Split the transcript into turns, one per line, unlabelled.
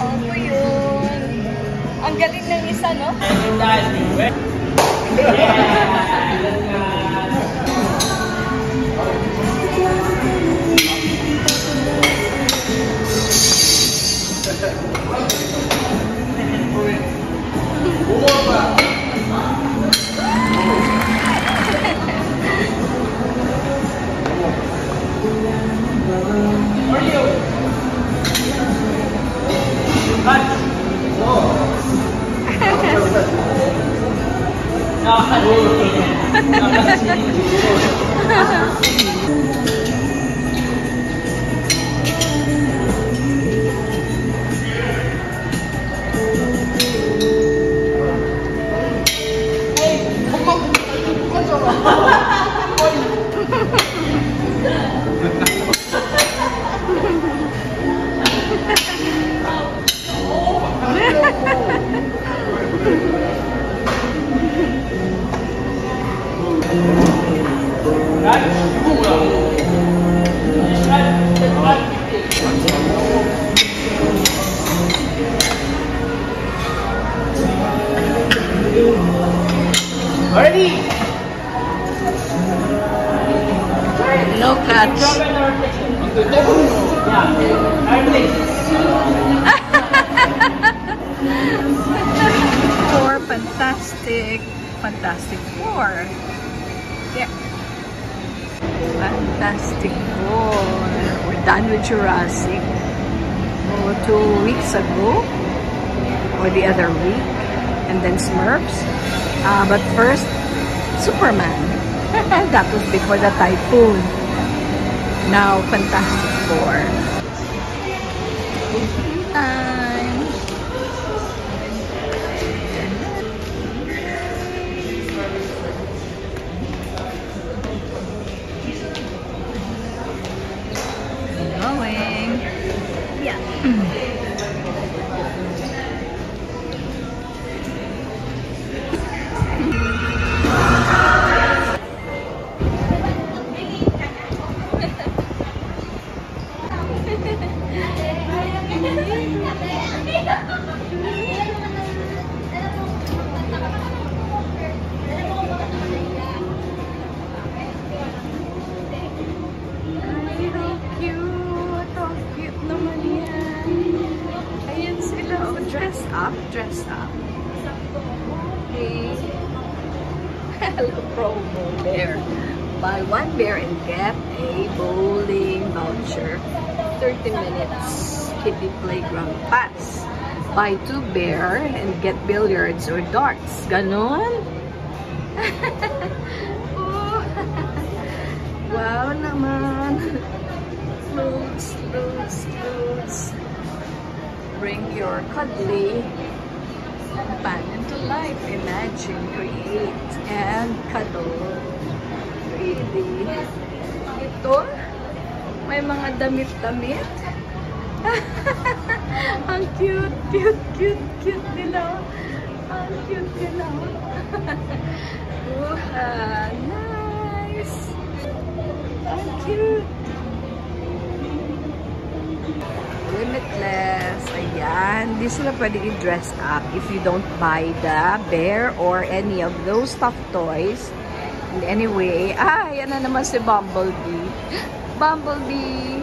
Ako yun. Ang galing ng isa, no?
Ready?
No catch. Four, fantastic. Fantastic Four. Yeah. Fantastic Four. We're done with Jurassic. Oh, 2 weeks ago. Or the other week. And then Smurfs. But first, Superman. That was before the typhoon. Now, Fantastic Four. Time. Going. Yeah. Dress up. Okay. Hello, promo bear. Buy one bear and get a bowling voucher. 30 minutes kiddie playground pass. Buy 2 bear and get billiards or darts. Ganon? Oh. Wow naman. Loads. Bring your cuddly companion to life. Imagine, create, and cuddle. Really. Ito, may mga damit-damit. Ang cute nila. Ang cute nila. Nice. Ang cute. Limitless. Ayan. Di sila pwede i-dress up if you don't buy the bear or any of those stuffed toys. And anyway, yan na naman si Bumblebee. Bumblebee!